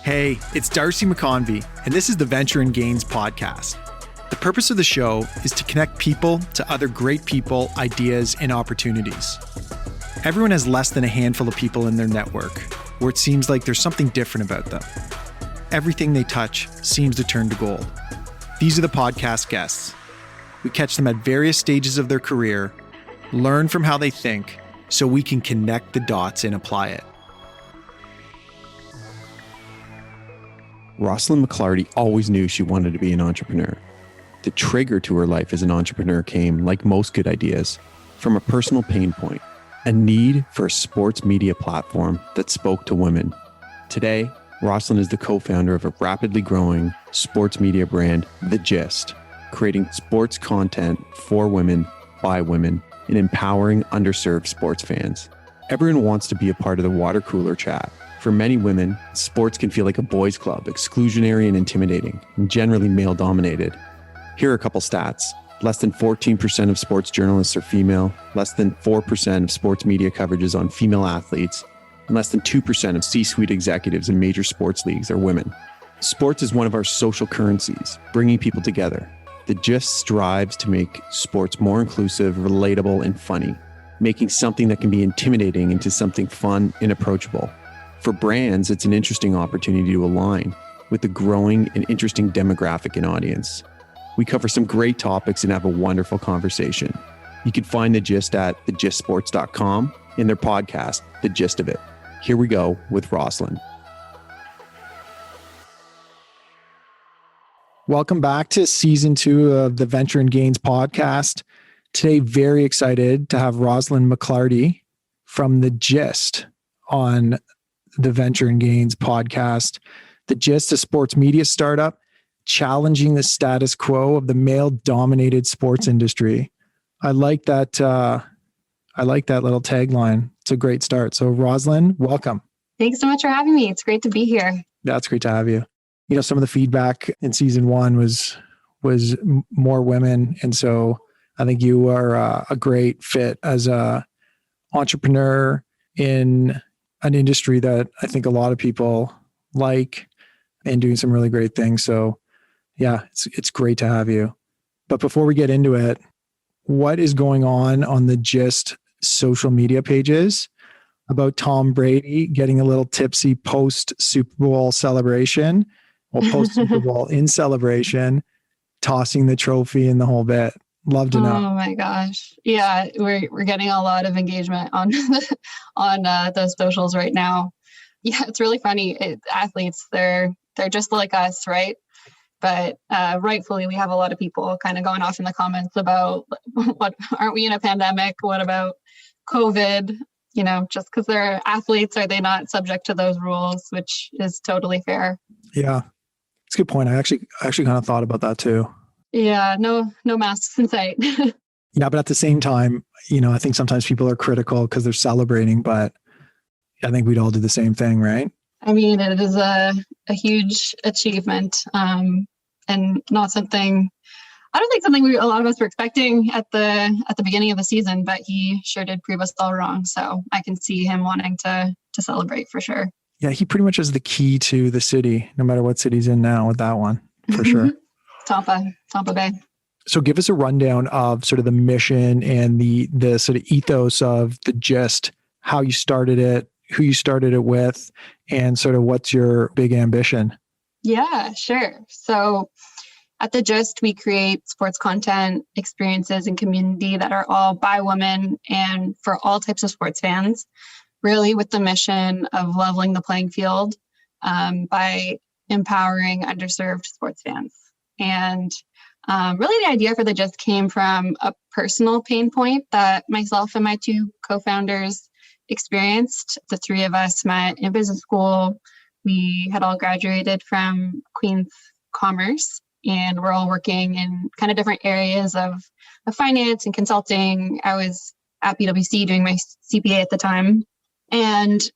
Hey, it's Darcy McConvey, and this is the Venture and Gains podcast. The purpose of the show is to connect people to other great people, ideas, and opportunities. Everyone has less than a handful of people in their network where it seems like there's something different about them. Everything they touch seems to turn to gold. These are the podcast guests. We catch them at various stages of their career, learn from how they think, so we can connect the dots and apply it. Roslyn McLarty always knew she wanted to be an entrepreneur. The trigger to her life as an entrepreneur came, like most good ideas, from a personal pain point, a need for a sports media platform that spoke to women. Today, Roslyn is the co-founder of a rapidly growing sports media brand, The Gist, creating sports content for women, by women, and empowering underserved sports fans. Everyone wants to be a part of the watercooler chat. For many women, sports can feel like a boys' club, exclusionary and intimidating, and generally male-dominated. Here are a couple stats. Less than 14% of sports journalists are female, less than 4% of sports media coverage is on female athletes, and less than 2% of C-suite executives in major sports leagues are women. Sports is one of our social currencies, bringing people together. The Gist strives to make sports more inclusive, relatable, and funny, making something that can be intimidating into something fun and approachable. For brands, it's an interesting opportunity to align with the growing and interesting demographic and audience. We cover some great topics and have a wonderful conversation. You can find The Gist at thegistsports.com and their podcast, The Gist of It. Here we go with Roslyn. Welcome back to season 2 of the Venture and Gains podcast. Today, very excited to have Roslyn McLarty from The Gist on the Venture and Gains podcast. The Gist, a sports media startup, challenging the status quo of the male-dominated sports industry. I like that. I like that little tagline. It's a great start. So, Roslyn, welcome. Thanks so much for having me. It's great to be here. That's great to have you. You know, some of the feedback in season 1 was more women, and so I think you are a great fit as a entrepreneur in an industry that I think a lot of people like and doing some really great things. So yeah, it's great to have you. But before we get into it, what is going on the Gist social media pages about Tom Brady getting a little tipsy post Super Bowl celebration, or post Super Bowl in celebration, tossing the trophy and the whole bit? Love to know. Oh my gosh. Yeah, we're getting a lot of engagement on those socials right now. Yeah, it's really funny. Athletes, they're just like us, right? But rightfully, we have a lot of people kind of going off in the comments about, what, aren't we in a pandemic? What about COVID? You know, just because they're athletes, are they not subject to those rules? Which is totally fair. Yeah, it's a good point. I actually kind of thought about that too. Yeah, no masks in sight. Yeah, but at the same time, you know, I think sometimes people are critical because they're celebrating, but I think we'd all do the same thing, right? I mean, it is a huge achievement, and not something. I don't think something a lot of us were expecting at the beginning of the season, but he sure did prove us all wrong. So I can see him wanting to celebrate for sure. Yeah, he pretty much is the key to the city, no matter what city he's in now with that one, for sure. Tampa Bay. So give us a rundown of sort of the mission and the sort of ethos of The Gist, how you started it, who you started it with, and sort of what's your big ambition? Yeah, sure. So at The Gist, we create sports content, experiences, and community that are all by women and for all types of sports fans, really with the mission of leveling the playing field by empowering underserved sports fans. And really the idea for The Gist came from a personal pain point that myself and my 2 co-founders experienced. The 3 of us met in business school. We had all graduated from Queen's Commerce, and we're all working in kind of different areas of finance and consulting. I was at PwC doing my CPA at the time, and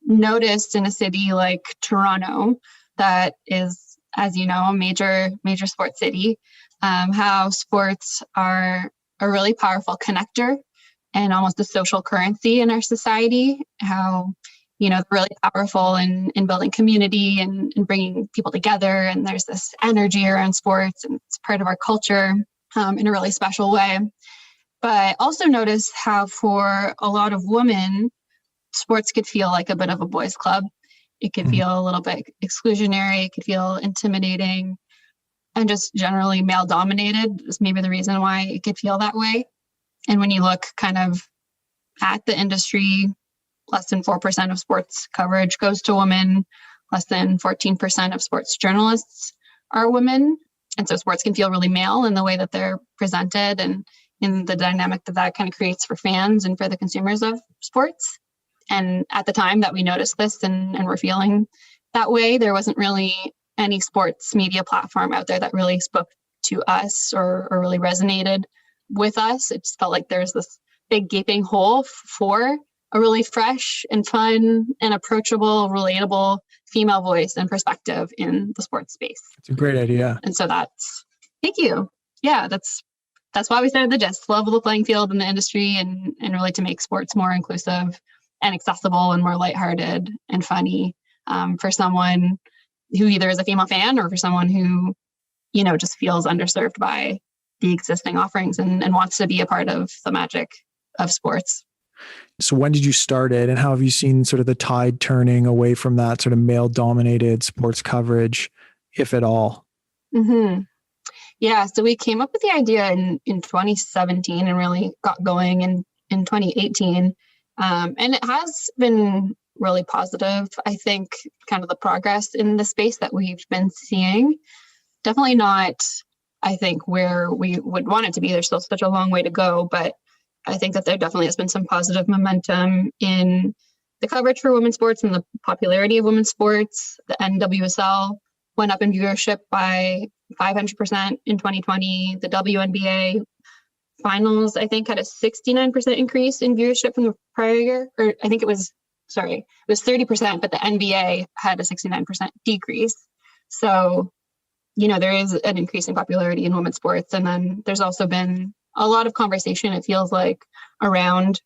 noticed in a city like Toronto that is, as you know, a major sports city, how sports are a really powerful connector and almost a social currency in our society. How, really powerful in building community and bringing people together. And there's this energy around sports, and it's part of our culture in a really special way. But also notice how for a lot of women, sports could feel like a bit of a boys' club. It could feel a little bit exclusionary. It could feel intimidating and just generally male dominated is maybe the reason why it could feel that way. And when you look kind of at the industry, less than 4% of sports coverage goes to women. Less than 14% of sports journalists are women. And so sports can feel really male in the way that they're presented and in the dynamic that kind of creates for fans and for the consumers of sports. And at the time that we noticed this and were feeling that way, there wasn't really any sports media platform out there that really spoke to us or really resonated with us. It just felt like there's this big gaping hole for a really fresh and fun and approachable, relatable female voice and perspective in the sports space. It's a great idea. And so thank you. Yeah, that's why we started the Gist, level the playing field in the industry and really to make sports more inclusive and accessible and more lighthearted and funny for someone who either is a female fan or for someone who, just feels underserved by the existing offerings and wants to be a part of the magic of sports. So when did you start it, and how have you seen sort of the tide turning away from that sort of male dominated sports coverage, if at all? Mm-hmm. Yeah. So we came up with the idea in 2017 and really got going in 2018. And it has been really positive. I think kind of the progress in the space that we've been seeing, definitely not, I think, where we would want it to be. There's still such a long way to go, but I think that there definitely has been some positive momentum in the coverage for women's sports and the popularity of women's sports. The NWSL went up in viewership by 500% in 2020. The WNBA finals, I think, had a 69% increase in viewership from the prior year. Or I think it was 30%, but the NBA had a 69% decrease. So, there is an increase in popularity in women's sports. And then there's also been a lot of conversation, it feels like, around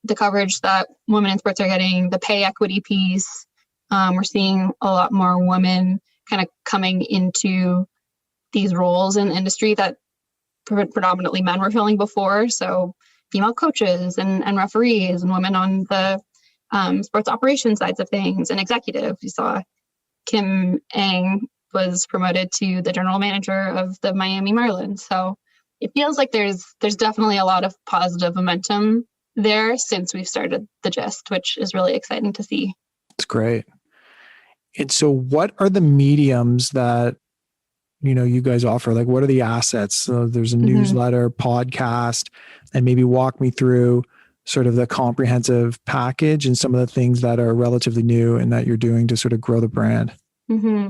the coverage that women in sports are getting, the pay equity piece. We're seeing a lot more women kind of coming into these roles in the industry that predominantly men were filling before. So female coaches and referees and women on the sports operations sides of things and executives. You saw Kim Ang was promoted to the general manager of the Miami Marlins. So it feels like there's definitely a lot of positive momentum there since we've started the Gist, which is really exciting to see. It's great. And so what are the mediums that, you guys offer? Like, what are the assets? So there's a newsletter, podcast, and maybe walk me through sort of the comprehensive package and some of the things that are relatively new and that you're doing to sort of grow the brand. Mm-hmm.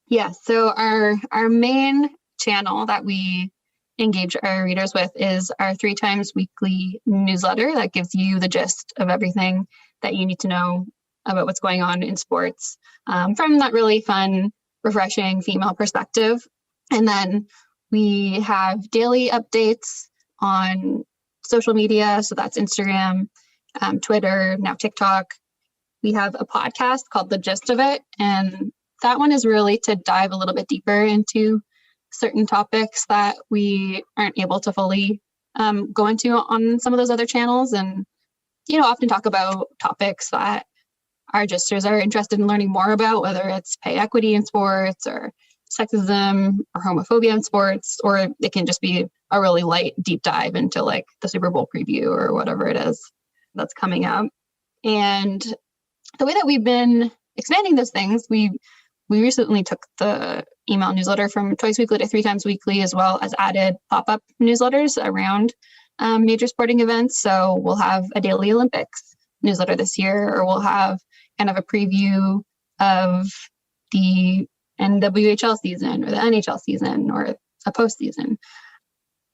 Yeah. So our main channel that we engage our readers with is our 3 times weekly newsletter that gives you the gist of everything that you need to know about what's going on in sports from that really fun, refreshing female perspective. And then we have daily updates on social media. So that's Instagram, Twitter, now TikTok. We have a podcast called The Gist of It. And that one is really to dive a little bit deeper into certain topics that we aren't able to fully go into on some of those other channels, and often talk about topics that our gisters are interested in learning more about, whether it's pay equity in sports or sexism or homophobia in sports, or it can just be a really light deep dive into like the Super Bowl preview or whatever it is that's coming up. And the way that we've been expanding those things, we recently took the email newsletter from twice weekly to 3 times weekly, as well as added pop-up newsletters around major sporting events. So we'll have a daily Olympics newsletter this year, or we'll have kind of a preview of the NWHL season or the NHL season or a postseason,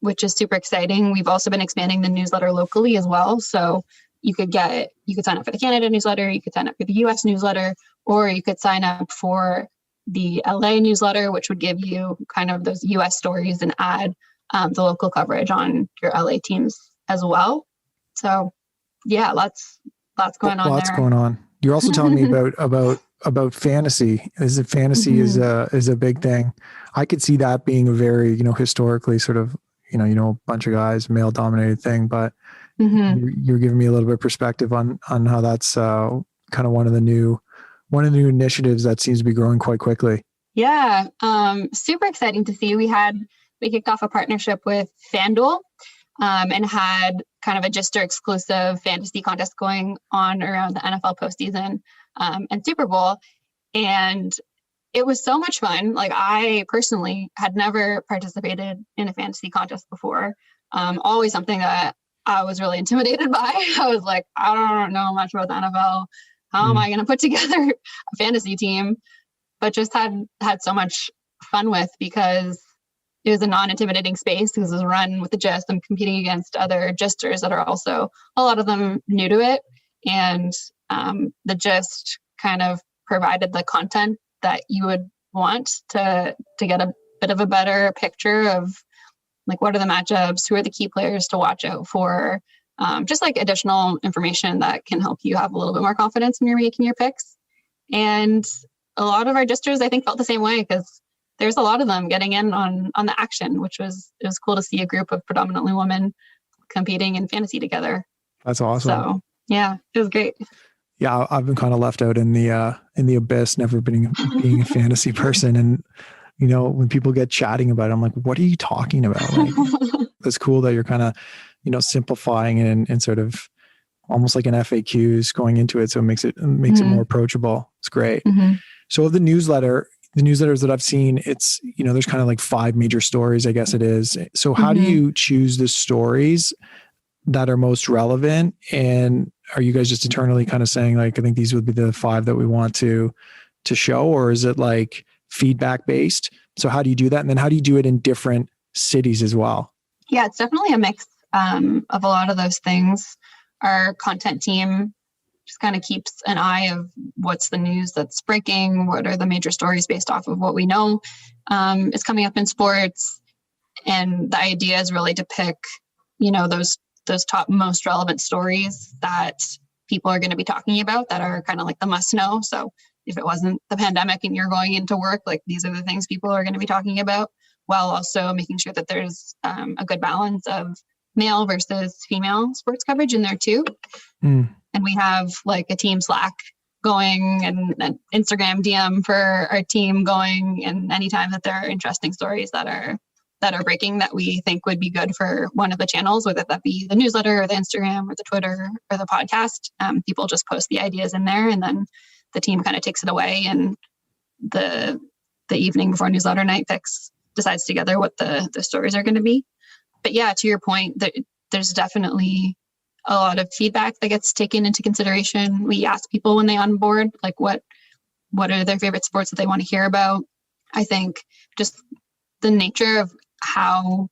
which is super exciting. We've also been expanding the newsletter locally as well. So you could sign up for the Canada newsletter, you could sign up for the US newsletter, or you could sign up for the LA newsletter, which would give you kind of those US stories and add the local coverage on your LA teams as well. So yeah, lots going on there. Lots going on. You're also telling me about fantasy. Is it fantasy is a big thing. I could see that being a very, historically sort of, a bunch of guys, male dominated thing, but you're giving me a little bit of perspective on how that's kind of one of the new initiatives that seems to be growing quite quickly. Yeah. Super exciting to see. We kicked off a partnership with FanDuel, and had kind of a Gister exclusive fantasy contest going on around the NFL postseason, and Super Bowl. And it was so much fun. Like, I personally had never participated in a fantasy contest before. Always something that I was really intimidated by. I was like, I don't know much about the NFL. How am I going to put together a fantasy team? But just had so much fun with, because it was a non-intimidating space, because it was run with the Gist. I'm competing against other Gisters that are also, a lot of them, new to it. And the Gist kind of provided the content that you would want to get a bit of a better picture of, like, what are the matchups, who are the key players to watch out for, just like additional information that can help you have a little bit more confidence when you're making your picks. And a lot of our Gisters, I think, felt the same way, because there's a lot of them getting in on the action, which it was cool to see a group of predominantly women competing in fantasy together. That's awesome. So yeah, it was great. Yeah, I've been kind of left out in the abyss, never being a fantasy person. And, when people get chatting about it, I'm like, what are you talking about? Like, it's cool that you're kind of, simplifying it and sort of almost like an FAQs going into it. So it makes it more approachable. It's great. So the newsletters that I've seen, it's, there's kind of like 5 major stories, I guess it is. So how do you choose the stories that are most relevant? And are you guys just internally kind of saying, like, I think these would be the 5 that we want to show, or is it like feedback based? So how do you do that? And then how do you do it in different cities as well? Yeah, it's definitely a mix of a lot of those things. Our content team just kind of keeps an eye of what's the news that's breaking, what are the major stories based off of what we know is coming up in sports. And the idea is really to pick, those top most relevant stories that people are going to be talking about, that are kind of like the must know. So if it wasn't the pandemic and you're going into work, like, these are the things people are going to be talking about, while also making sure that there's a good balance of male versus female sports coverage in there too. And we have like a team Slack going, and an Instagram DM for our team going, and anytime that there are interesting stories that are breaking that we think would be good for one of the channels, whether that be the newsletter or the Instagram or the Twitter or the podcast, people just post the ideas in there, and then the team kind of takes it away, and the evening before newsletter night decides together what the stories are going to be. But yeah, to your point, there's definitely a lot of feedback that gets taken into consideration. We ask people when they onboard, like, what are their favorite sports that they want to hear about. I think just the nature of how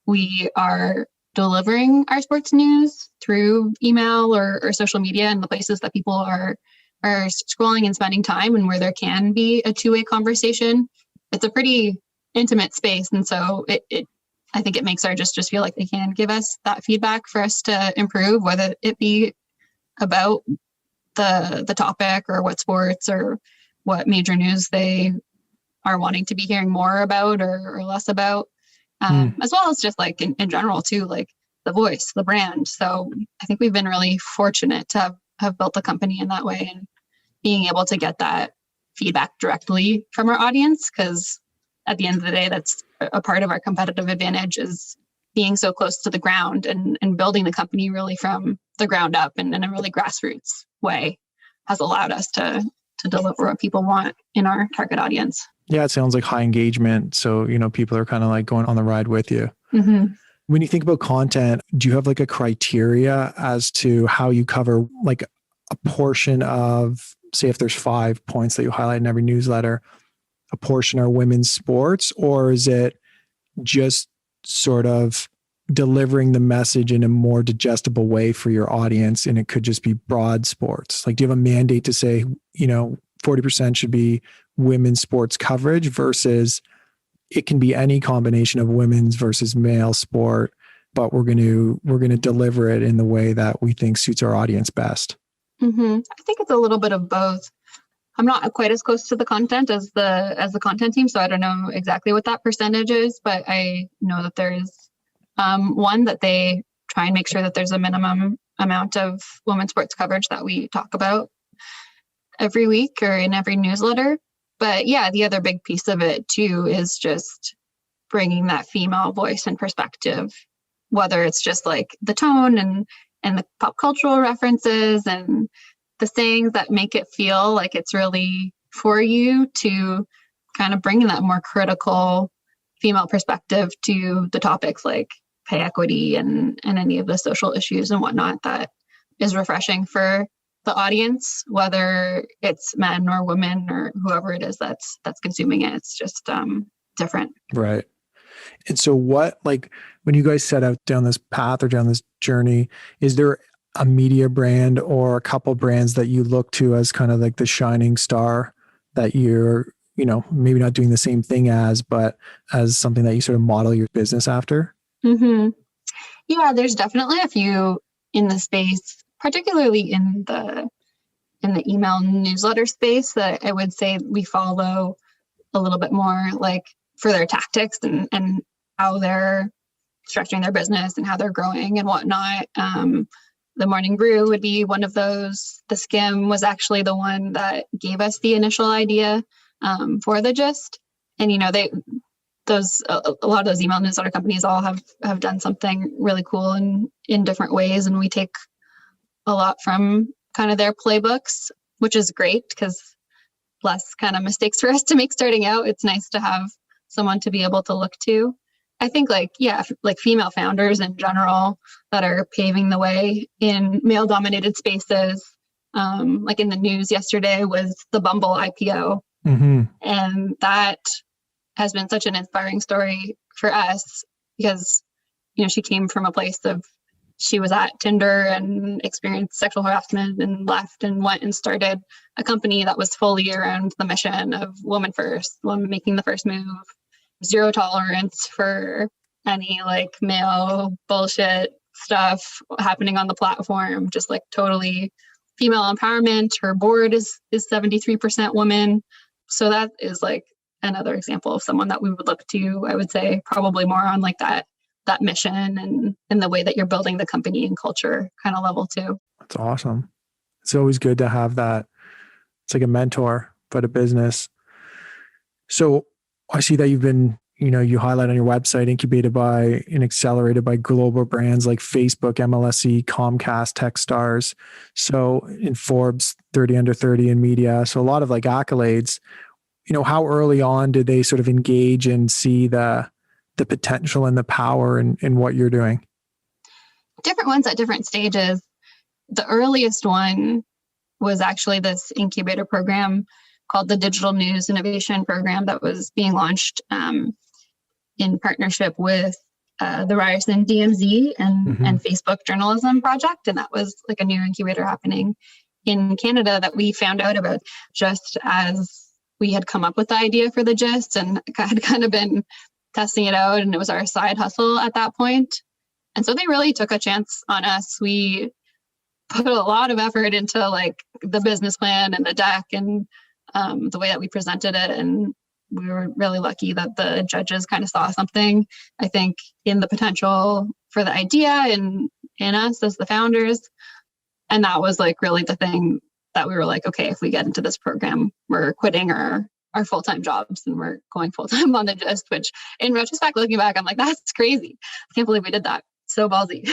we are delivering our sports news through email or social media, and the places that people are scrolling and spending time, and where there can be a two-way conversation, it's a pretty intimate space. And so I think it makes our just feel like they can give us that feedback for us to improve, whether it be about the topic, or what sports or what major news they are wanting to be hearing more about or less about, as well as just like in general too, like the voice, the brand. So I think we've been really fortunate to have built the company in that way, and being able to get that feedback directly from our audience, because at the end of the day, that's a part of our competitive advantage, is being so close to the ground and building the company really from the ground up and in a really grassroots way has allowed us to deliver what people want in our target audience. Yeah, it sounds like high engagement. So, people are kind of like going on the ride with you. When you think about content, do you have like a criteria as to how you cover like a portion of, say, if there's 5 points that you highlight in every newsletter, a portion are women's sports, or is it just sort of delivering the message in a more digestible way for your audience, and it could just be broad sports? Like, do you have a mandate to say, 40% should be women's sports coverage, versus it can be any combination of women's versus male sport, but we're going to deliver it in the way that we think suits our audience best? I think it's a little bit of both. I'm not quite as close to the content as the content team, so I don't know exactly what that percentage is, but I know that there's one that they try and make sure that there's a minimum amount of women's sports coverage that we talk about every week or in every newsletter. But yeah, the other big piece of it too is just bringing that female voice and perspective, whether it's just like the tone and the pop cultural references and the sayings that make it feel like it's really for you, to kind of bring that more critical female perspective to the topics like pay equity and any of the social issues and whatnot. That is refreshing for the audience, whether it's men or women or whoever it is that's consuming it. It's just different. Right. And so what, like when you guys set out down this path or down this journey, is there a media brand or a couple brands that you look to as kind of like the shining star that you're, maybe not doing the same thing as, but as something that you sort of model your business after? Yeah, there's definitely a few in the space, particularly in the email newsletter space, that I would say we follow a little bit more, like for their tactics and how they're structuring their business and how they're growing and whatnot. The Morning Brew would be one of those. The Skim was actually the one that gave us the initial idea for the Gist. And, a lot of those email newsletter companies all have done something really cool in different ways. And we take a lot from kind of their playbooks, which is great because less kind of mistakes for us to make starting out. It's nice to have someone to be able to look to. I think like female founders in general that are paving the way in male dominated spaces. Like in the news yesterday was the Bumble IPO. And that has been such an inspiring story for us because, she came from a place of, she was at Tinder and experienced sexual harassment and left and went and started a company that was fully around the mission of woman first, woman making the first move, zero tolerance for any like male bullshit stuff happening on the platform, just like totally female empowerment. Her board is 73% women. So that is like another example of someone that we would look to, I would say, probably more on like that mission and the way that you're building the company and culture kind of level too. That's awesome. It's always good to have that. It's like a mentor, but a business. So I see that you've been, you highlight on your website, incubated by and accelerated by global brands like Facebook, MLSE, Comcast, Techstars. So in Forbes, 30 under 30 in media. So a lot of like accolades. How early on did they sort of engage and see the potential and the power in what you're doing? Different ones at different stages. The earliest one was actually this incubator program called the Digital News Innovation Program that was being launched in partnership with the Ryerson DMZ and Facebook Journalism Project. And that was like a new incubator happening in Canada that we found out about just as we had come up with the idea for the Gist and had kind of been testing it out, and it was our side hustle at that point. And so they really took a chance on us. We put a lot of effort into like the business plan and the deck and the way that we presented it. And we were really lucky that the judges kind of saw something, I think, in the potential for the idea and in us as the founders. And that was like really the thing that we were like, okay, if we get into this program, we're quitting our full-time jobs and we're going full-time on the Gist, which in retrospect, looking back, I'm like, that's crazy. I can't believe we did that. So ballsy.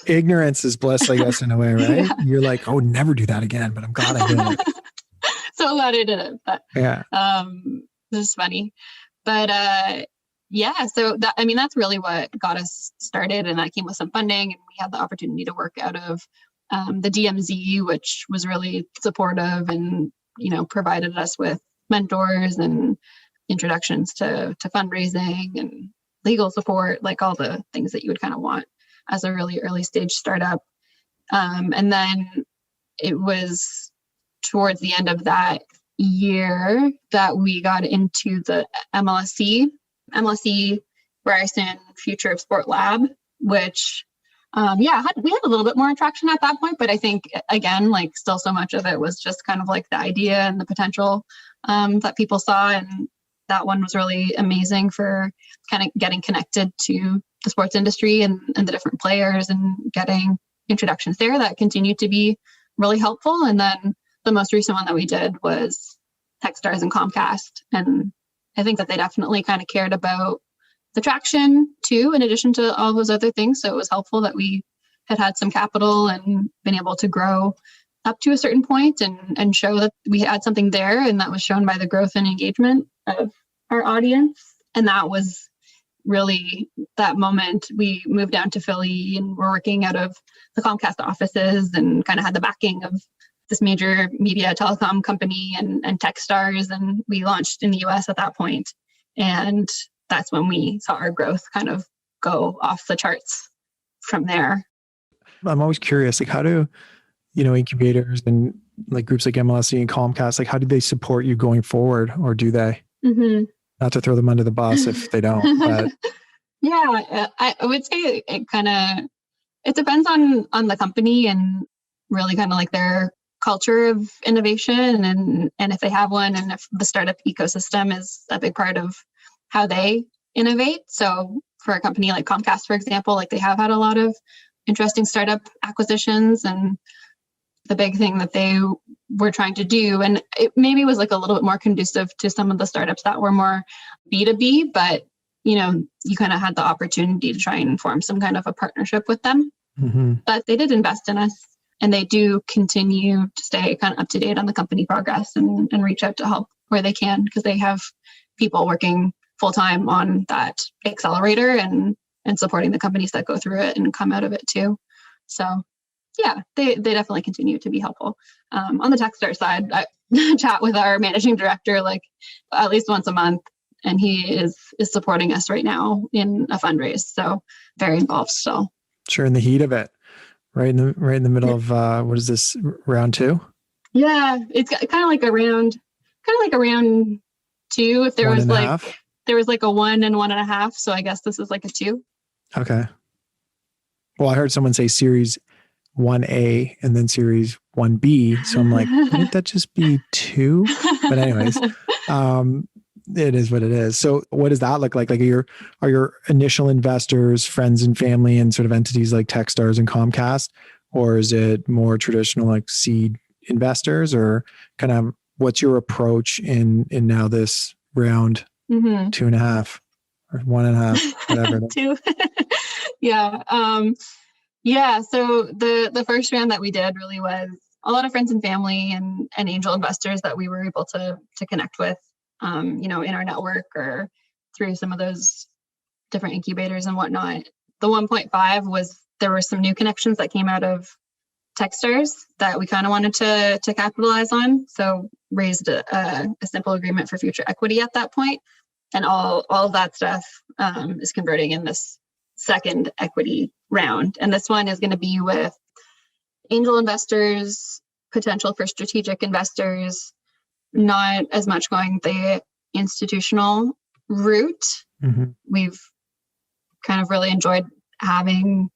Ignorance is bliss, I guess, in a way, right? Yeah. You're like, oh, never do that again, but I'm glad I did it. So glad I did it. But yeah, this is funny. But yeah, so that's really what got us started. And that came with some funding, and we had the opportunity to work out of the DMZ, which was really supportive and, provided us with mentors and introductions to fundraising and legal support, like all the things that you would kind of want as a really early stage startup. And then it was towards the end of that year that we got into the MLSE Ryerson Future of Sport Lab, which we had a little bit more attraction at that point, but I think again, like still so much of it was just kind of like the idea and the potential that people saw. And that one was really amazing for kind of getting connected to the sports industry and the different players and getting introductions there that continued to be really helpful. And then the most recent one that we did was Techstars and Comcast. And I think that they definitely kind of cared about the traction too, in addition to all those other things. So it was helpful that we had some capital and been able to grow up to a certain point and show that we had something there. And that was shown by the growth and engagement of our audience. And that was really that moment. We moved down to Philly and we're working out of the Comcast offices and kind of had the backing of this major media telecom company and Techstars. And we launched in the US at that point. And that's when we saw our growth kind of go off the charts from there. I'm always curious, like how do, incubators and like groups like MLSE and Comcast, like how do they support you going forward, or do they? Mm-hmm. Not to throw them under the bus if they don't, but. Yeah, I would say it depends on the company and really kind of like their culture of innovation and if they have one, and if the startup ecosystem is a big part of how they innovate. So for a company like Comcast, for example, like they have had a lot of interesting startup acquisitions, and the big thing that they were trying to do, and it maybe was like a little bit more conducive to some of the startups that were more B2B, but you kind of had the opportunity to try and form some kind of a partnership with them. Mm-hmm. But they did invest in us, and they do continue to stay kind of up to date on the company progress and reach out to help where they can, because they have people working full-time on that accelerator and supporting the companies that go through it and come out of it too. So yeah, they definitely continue to be helpful. On the Techstars side, I chat with our managing director like at least once a month, and he is supporting us right now in a fundraise. So very involved still. Sure, in the heat of it, right in the middle of what is this, round 2? Yeah, it's kind of like a round 2. If there was like half? There was like a 1 and 1.5, so I guess this is like a 2. Okay. Well, I heard someone say series 1A and then series 1B, so I'm like, wouldn't that just be 2? But anyways, it is what it is. So what does that look like? Like are your initial investors friends and family and sort of entities like Techstars and Comcast, or is it more traditional like seed investors, or kind of what's your approach in now this round 2.5 or 1.5, whatever? 2. Yeah. So the first round that we did really was a lot of friends and family and angel investors that we were able to connect with, in our network or through some of those different incubators and whatnot. The 1.5 was, there were some new connections that came out of Techstars that we kind of wanted to capitalize on. So raised a simple agreement for future equity at that point. And all of that stuff is converting in this second equity round. And this one is going to be with angel investors, potential for strategic investors, not as much going the institutional route. Mm-hmm. We've kind of really enjoyed having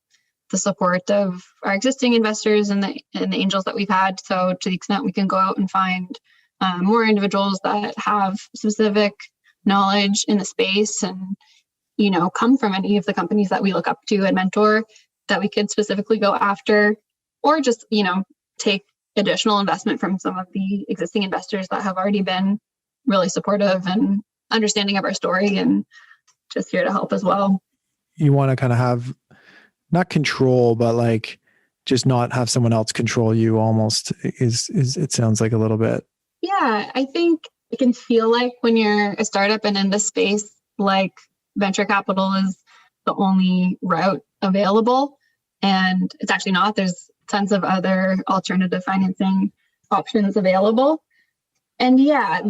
the support of our existing investors and the angels that we've had. So to the extent we can go out and find more individuals that have specific knowledge in the space and, come from any of the companies that we look up to and mentor, that we could specifically go after, or just, take additional investment from some of the existing investors that have already been really supportive and understanding of our story and just here to help as well. You want to kind of have not control, but like just not have someone else control you almost is it sounds like a little bit. Yeah, I think it can feel like when you're a startup and in this space, like venture capital is the only route available. And it's actually not. There's tons of other alternative financing options available. And yeah,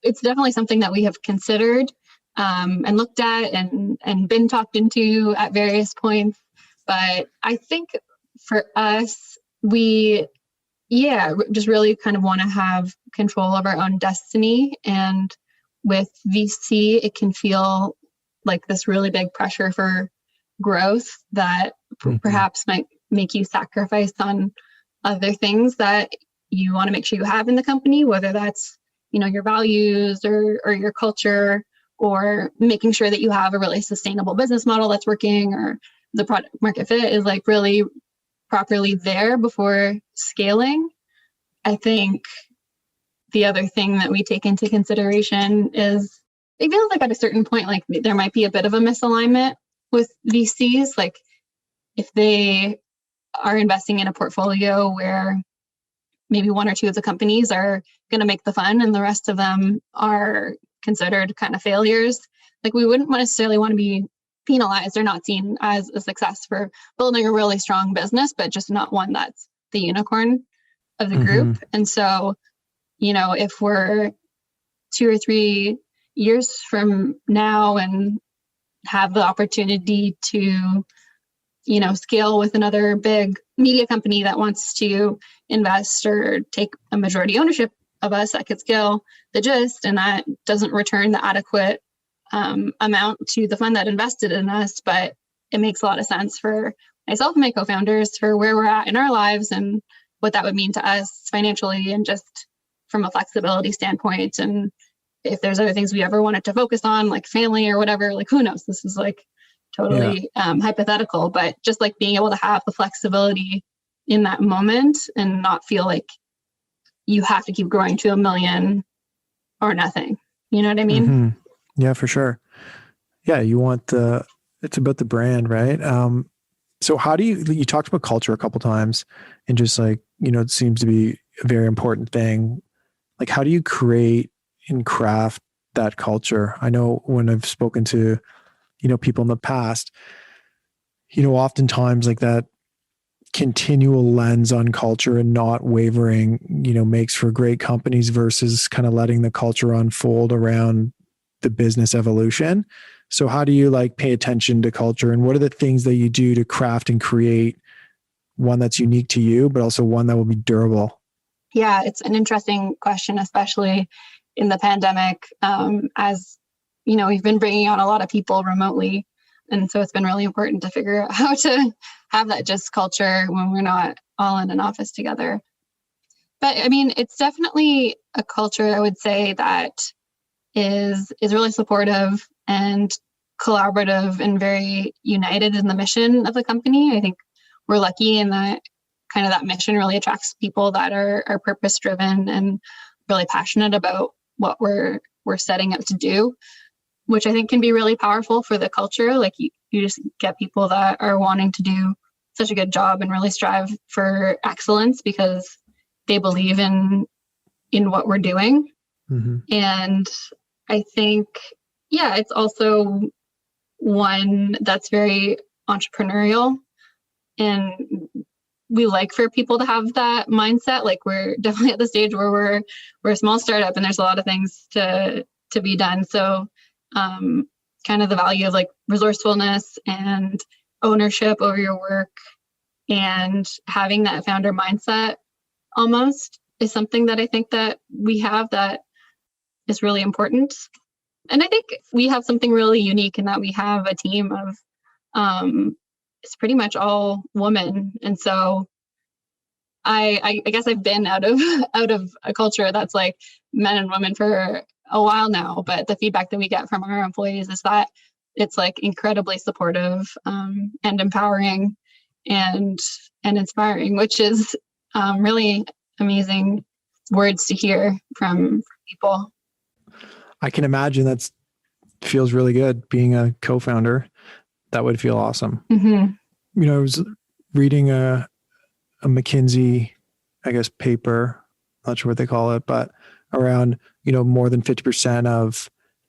it's definitely something that we have considered and looked at and been talked into at various points. But I think for us, we just really kind of want to have control of our own destiny. And with VC, it can feel like this really big pressure for growth that perhaps might make you sacrifice on other things that you want to make sure you have in the company, whether that's, your values or your culture, or making sure that you have a really sustainable business model that's working, or the product market fit is like really properly there before scaling. I think the other thing that we take into consideration is it feels like at a certain point, like there might be a bit of a misalignment with VCs. Like if they are investing in a portfolio where maybe one or two of the companies are going to make the fund and the rest of them are considered kind of failures, like we wouldn't necessarily want to be penalized or not seen as a success for building a really strong business, but just not one that's the unicorn of the group. And so, if we're 2 or 3 years from now and have the opportunity to, scale with another big media company that wants to invest or take a majority ownership of us, that could scale the Gist, and that doesn't return the adequate amount to the fund that invested in us, but it makes a lot of sense for myself and my co-founders for where we're at in our lives and what that would mean to us financially and just from a flexibility standpoint. And if there's other things we ever wanted to focus on, like family or whatever, like who knows, this is like totally hypothetical, but just like being able to have the flexibility in that moment and not feel like you have to keep growing to 1 million or nothing. You know what I mean? Yeah, for sure. Yeah. It's about the brand, right? So how do you talked about culture a couple times and just like, it seems to be a very important thing. Like, how do you create and craft that culture? I know when I've spoken to, people in the past, oftentimes like that continual lens on culture and not wavering, makes for great companies versus kind of letting the culture unfold around the business evolution. So how do you like pay attention to culture, and what are the things that you do to craft and create one that's unique to you, but also one that will be durable? Yeah, it's an interesting question, especially in the pandemic. As we've been bringing on a lot of people remotely. And so it's been really important to figure out how to have that Gist culture when we're not all in an office together. But I mean, it's definitely a culture, I would say, that is really supportive and collaborative and very united in the mission of the company. I think we're lucky in that kind of that mission really attracts people that are purpose driven and really passionate about what we're setting out to do, which I think can be really powerful for the culture. Like you just get people that are wanting to do such a good job and really strive for excellence because they believe in what we're doing. And I think, it's also one that's very entrepreneurial, and we like for people to have that mindset. Like we're definitely at the stage where we're a small startup and there's a lot of things to be done. So kind of the value of like resourcefulness and ownership over your work and having that founder mindset almost is something that I think that we have that is really important. And I think we have something really unique in that we have a team of it's pretty much all women. And so I guess I've been out of a culture that's like men and women for a while now, but the feedback that we get from our employees is that it's like incredibly supportive and empowering and inspiring, which is really amazing words to hear from people. I can imagine that feels really good being a co-founder. That would feel awesome. I was reading a McKinsey, I guess, paper, not sure what they call it, but around, more than 50%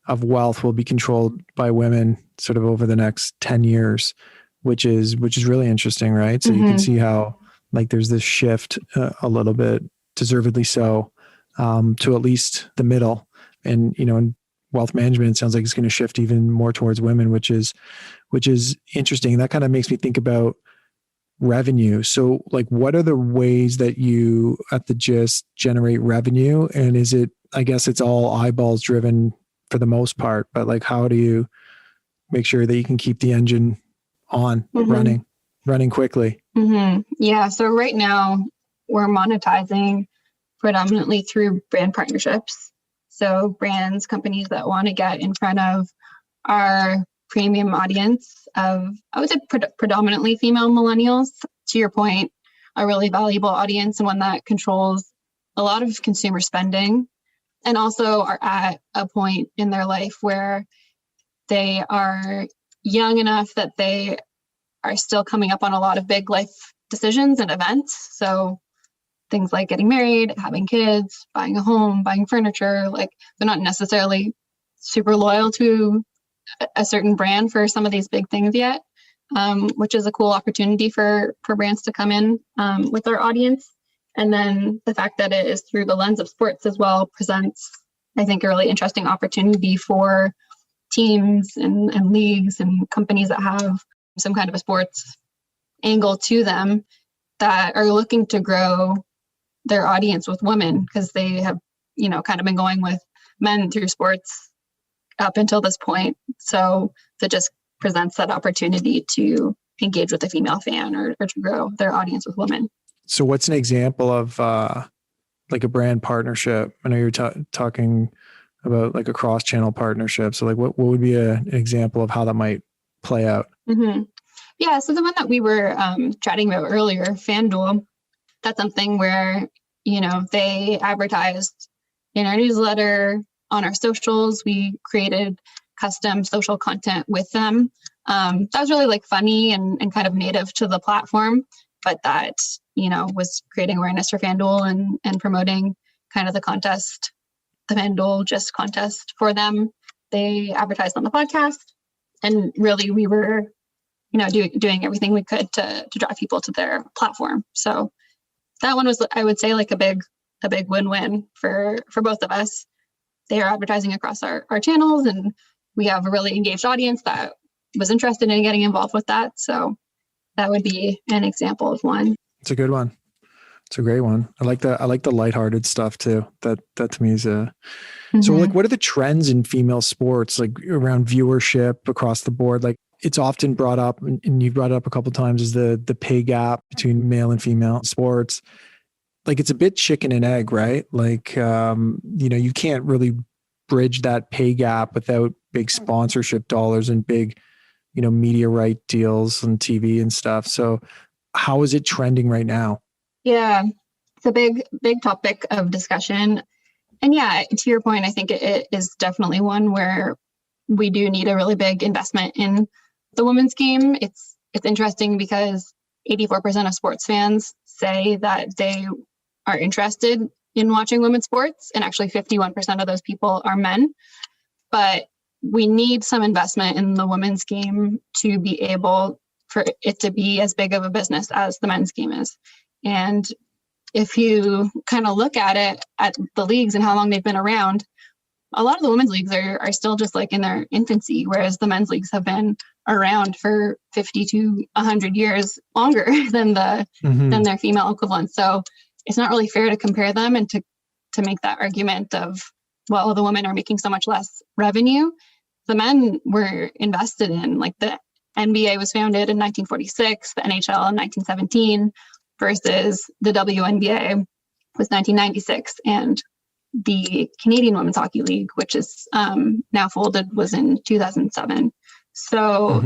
of wealth will be controlled by women sort of over the next 10 years, which is really interesting, right? So you can see how like there's this shift a little bit, deservedly so, to at least the middle. And, in wealth management, it sounds like it's going to shift even more towards women, which is interesting. That kind of makes me think about revenue. So like, what are the ways that you at the Gist generate revenue? And is it, I guess it's all eyeballs driven for the most part, but like, how do you make sure that you can keep the engine running quickly. Yeah. So right now we're monetizing predominantly through brand partnerships. So brands, companies that want to get in front of our premium audience of, I would say, predominantly female millennials. To your point, a really valuable audience and one that controls a lot of consumer spending, and also are at a point in their life where they are young enough that they are still coming up on a lot of big life decisions and events. So things like getting married, having kids, buying a home, buying furniture, like they're not necessarily super loyal to a certain brand for some of these big things yet, which is a cool opportunity for brands to come in with our audience. And then the fact that it is through the lens of sports as well presents, I think, a really interesting opportunity for teams and leagues and companies that have some kind of a sports angle to them that are looking to grow their audience with women, because they have, kind of been going with men through sports up until this point. So that just presents that opportunity to engage with a female fan or to grow their audience with women. So what's an example of like a brand partnership? I know you're talking about like a cross-channel partnership. So like what would be an example of how that might play out? Yeah, so the one that we were chatting about earlier, FanDuel, that's something where, they advertised in our newsletter, on our socials. We created custom social content with them. That was really like funny and kind of native to the platform, but that, was creating awareness for FanDuel and promoting kind of the contest, the FanDuel Just contest for them. They advertised on the podcast, and really we were, doing everything we could to drive people to their platform. So that one was, I would say, like a big win-win for both of us. They are advertising across our channels, and we have a really engaged audience that was interested in getting involved with that. So that would be an example of one. It's a good one. It's a great one. I like the lighthearted stuff too. That to me is so like, what are the trends in female sports, like around viewership across the board? Like it's often brought up, and you brought it up a couple of times, is the pay gap between male and female sports. Like it's a bit chicken and egg, right? Like, you can't really bridge that pay gap without big sponsorship dollars and big, media right deals on TV and stuff. So how is it trending right now? Yeah, it's a big topic of discussion. And yeah, to your point, I think it is definitely one where we do need a really big investment in the women's game. It's interesting because 84% of sports fans say that they are interested in watching women's sports, and actually 51% of those people are men. But we need some investment in the women's game to be able for it to be as big of a business as the men's game is. And if you kind of look at it, at the leagues and how long they've been around, a lot of the women's leagues are still just like in their infancy, whereas the men's leagues have been around for 50 to 100 years longer than than their female equivalents. So it's not really fair to compare them and to make that argument of, well, the women are making so much less revenue. The men were invested in, like the NBA was founded in 1946, the NHL in 1917, versus the WNBA was 1996, and the Canadian Women's Hockey League, which is now folded, was in 2007. So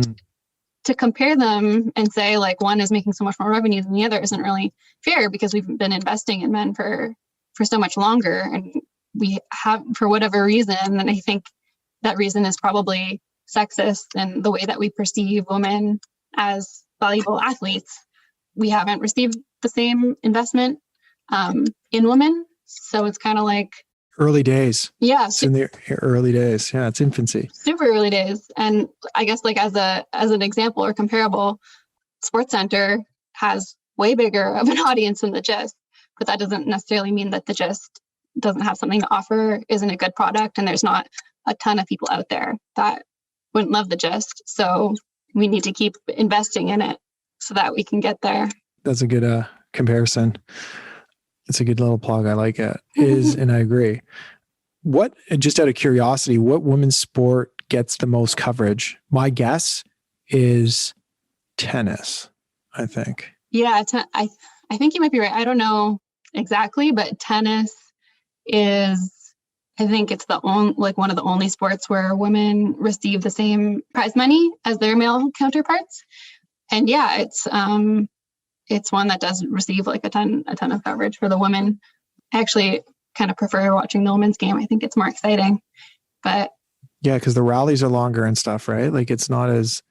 to compare them and say like one is making so much more revenue than the other isn't really fair, because we've been investing in men for so much longer, and we have, for whatever reason, and I think that reason is probably sexist and the way that we perceive women as valuable athletes. We haven't received the same investment in women. So it's kind of like early days. Yeah. It's in the early days. Yeah. It's infancy. Super early days. And I guess like as an example or comparable, SportsCenter has way bigger of an audience than the Gist, but that doesn't necessarily mean that the Gist doesn't have something to offer, isn't a good product, and there's not a ton of people out there that wouldn't love the Gist. So we need to keep investing in it so that we can get there. That's a good comparison. It's a good little plug. I like it. And I agree. What, just out of curiosity, what women's sport gets the most coverage? My guess is tennis, I think. Yeah, I think you might be right. I don't know exactly, but tennis is, I think it's the only, like one of the only sports where women receive the same prize money as their male counterparts. And yeah, it's one that does receive like a ton of coverage for the women. I actually kind of prefer watching the women's game. I think it's more exciting. But yeah, because the rallies are longer and stuff, right? Like it's not as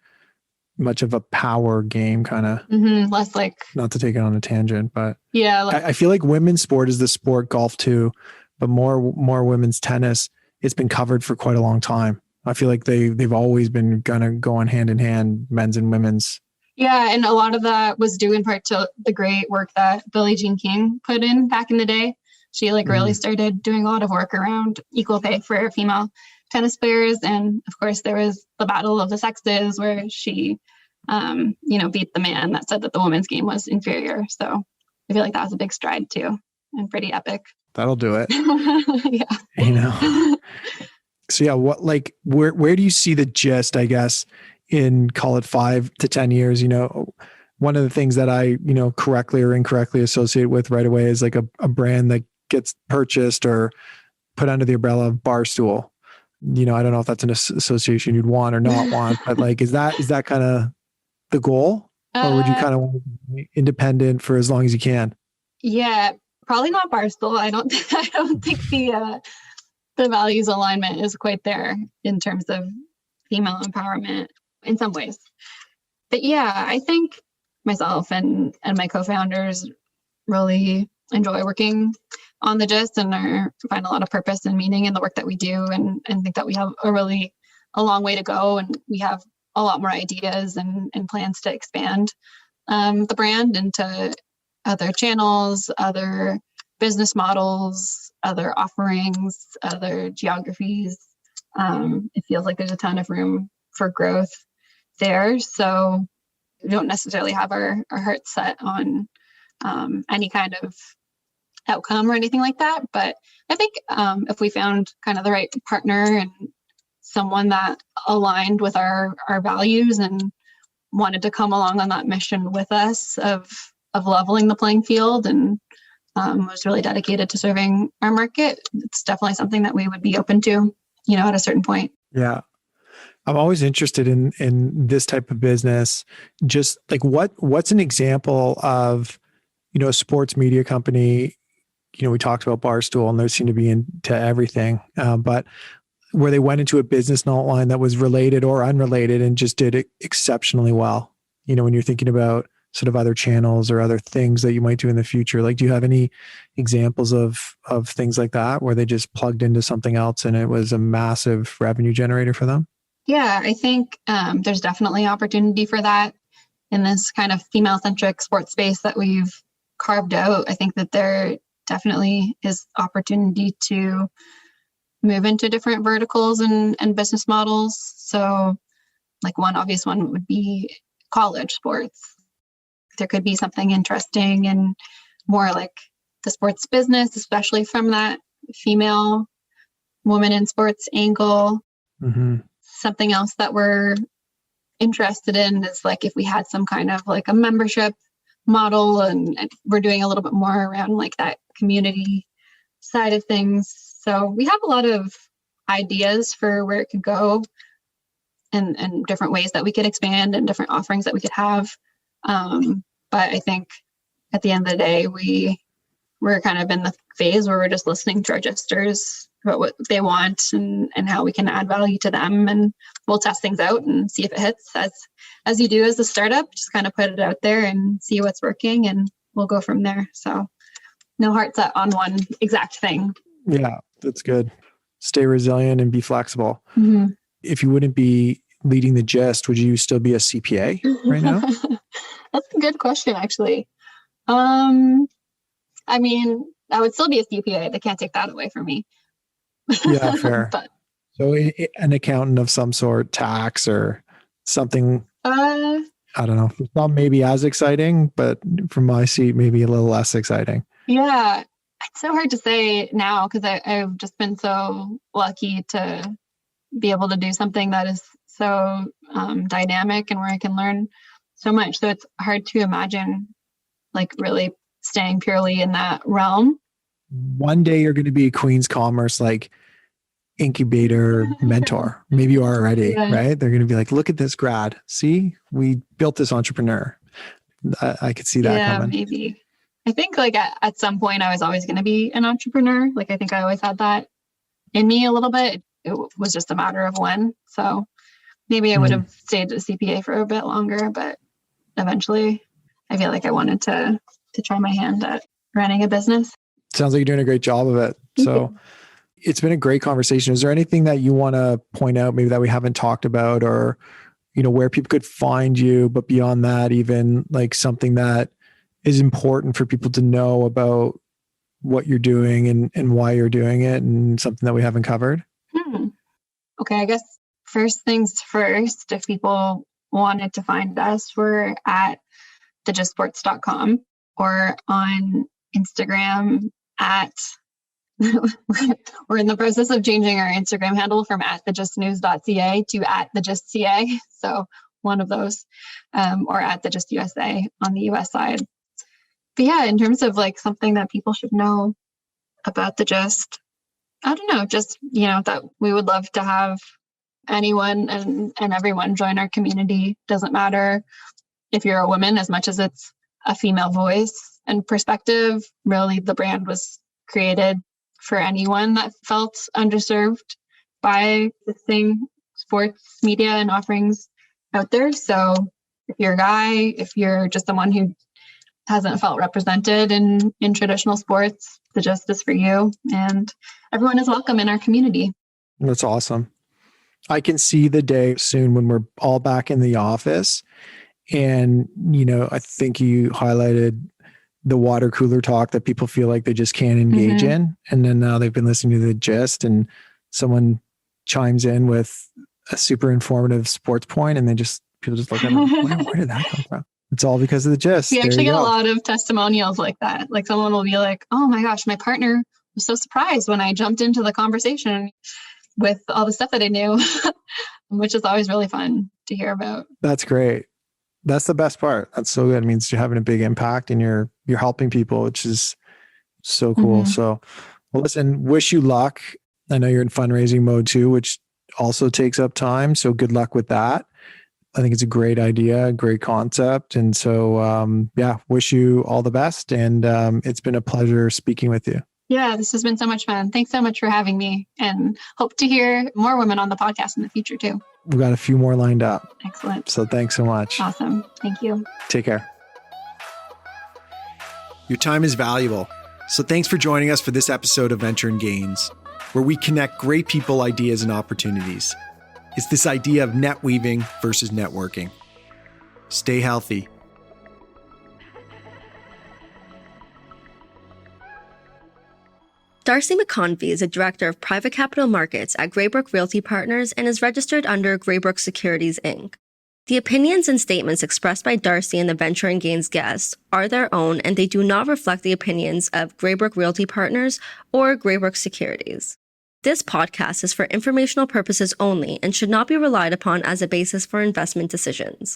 much of a power game, kind of. Less like, not to take it on a tangent, but yeah, I feel like women's sport is the sport, golf too, but more women's tennis. It's been covered for quite a long time. I feel like they've always been gonna go on hand in hand, men's and women's. Yeah, and a lot of that was due in part to the great work that Billie Jean King put in back in the day. She like really started doing a lot of work around equal pay for female tennis players. And of course, there was the battle of the sexes where she, beat the man that said that the women's game was inferior. So I feel like that was a big stride too, and pretty epic. That'll do it. Yeah. So yeah, where do you see the gist, I guess, in call it 5 to 10 years? One of the things that I, correctly or incorrectly associate with right away is like a brand that gets purchased or put under the umbrella of Barstool. I don't know if that's an association you'd want or not want, but like, is that kind of the goal, or would you kind of want to be independent for as long as you can? Yeah, probably not Barstool. I don't think the values alignment is quite there in terms of female empowerment in some ways. But yeah, I think myself and my co-founders really enjoy working on the Gist and find a lot of purpose and meaning in the work that we do, and think that we have a long way to go, and we have a lot more ideas and plans to expand the brand into other channels, other business models, other offerings, other geographies. It feels like there's a ton of room for growth there. So we don't necessarily have our hearts set on any kind of outcome or anything like that. But I think if we found kind of the right partner and someone that aligned with our values and wanted to come along on that mission with us of leveling the playing field and was really dedicated to serving our market, it's definitely something that we would be open to, at a certain point. Yeah. I'm always interested in this type of business. Just like what's an example of, a sports media company? We talked about Barstool and they seem to be into everything, but where they went into a business outline that was related or unrelated and just did it exceptionally well. When you're thinking about sort of other channels or other things that you might do in the future, like, do you have any examples of things like that where they just plugged into something else and it was a massive revenue generator for them? Yeah, I think there's definitely opportunity for that in this kind of female-centric sports space that we've carved out. I think that there definitely is opportunity to move into different verticals and business models. So like one obvious one would be college sports. There could be something interesting and more like the sports business, especially from that female woman in sports angle. Mm-hmm. Something else that we're interested in is like if we had some kind of like a membership model and we're doing a little bit more around like that community side of things. So we have a lot of ideas for where it could go and different ways that we could expand and different offerings that we could have. But I think at the end of the day, we're kind of in the phase where we're just listening to our gestures about what they want and how we can add value to them. And we'll test things out and see if it hits as you do as a startup, just kind of put it out there and see what's working and we'll go from there. So no heart set on one exact thing. Yeah, that's good. Stay resilient and be flexible. Mm-hmm. If you wouldn't be leading the Gist, would you still be a CPA right now? That's a good question, actually. I mean, I would still be a CPA. They can't take that away from me. Yeah, fair. But, so an accountant of some sort, tax or something. I don't know. It's not maybe as exciting, but from my seat, maybe a little less exciting. Yeah, it's so hard to say now because I've just been so lucky to be able to do something that is so dynamic and where I can learn so much. So it's hard to imagine like really staying purely in that realm. One day you're going to be a Queen's Commerce, like incubator mentor. Maybe you are already, Yeah. right? They're going to be like, look at this grad. See, we built this entrepreneur. I could see that coming. Maybe. I think like at some point I was always going to be an entrepreneur. Like I think I always had that in me a little bit. It was just a matter of when. So maybe I would have stayed at CPA for a bit longer, but eventually I feel like I wanted to try my hand at running a business. Sounds like you're doing a great job of it. So it's been a great conversation. Is there anything that you want to point out maybe that we haven't talked about, or, where people could find you, but beyond that, even like something that is important for people to know about what you're doing and why you're doing it, and something that we haven't covered? Okay, I guess first things first, if people wanted to find us, we're at thejustsports.com or on Instagram at we're in the process of changing our Instagram handle from at thejustnews.ca to at thejustca. So one of those, or at thejustUSA on the US side. But yeah, in terms of like something that people should know about the Just, I don't know, just, that we would love to have anyone and everyone join our community. Doesn't matter if you're a woman as much as it's a female voice and perspective. Really, the brand was created for anyone that felt underserved by existing sports media and offerings out there. So if you're a guy, if you're just someone who hasn't felt represented in traditional sports, the Just is for you, and everyone is welcome in our community. That's awesome. I can see the day soon when we're all back in the office. And, I think you highlighted the water cooler talk that people feel like they just can't engage in. And then now they've been listening to the Gist, and someone chimes in with a super informative sports point, and people just look at them, where did that come from? It's all because of the Gist. We actually get a lot of testimonials like that. Like someone will be like, oh my gosh, my partner was so surprised when I jumped into the conversation with all the stuff that I knew, which is always really fun to hear about. That's great. That's the best part. That's so good. It means you're having a big impact and you're helping people, which is so cool. So, well, listen, wish you luck. I know you're in fundraising mode too, which also takes up time. So good luck with that. I think it's a great idea, great concept. And so, wish you all the best. And it's been a pleasure speaking with you. Yeah, this has been so much fun. Thanks so much for having me, and hope to hear more women on the podcast in the future too. We've got a few more lined up. Excellent. So thanks so much. Awesome. Thank you. Take care. Your time is valuable. So thanks for joining us for this episode of Venture and Gains, where we connect great people, ideas, and opportunities. It's this idea of net weaving versus networking. Stay healthy. Darcy McConvey is a director of private capital markets at Greybrook Realty Partners and is registered under Greybrook Securities, Inc. The opinions and statements expressed by Darcy and the Venture and Gains guests are their own, and they do not reflect the opinions of Greybrook Realty Partners or Greybrook Securities. This podcast is for informational purposes only and should not be relied upon as a basis for investment decisions.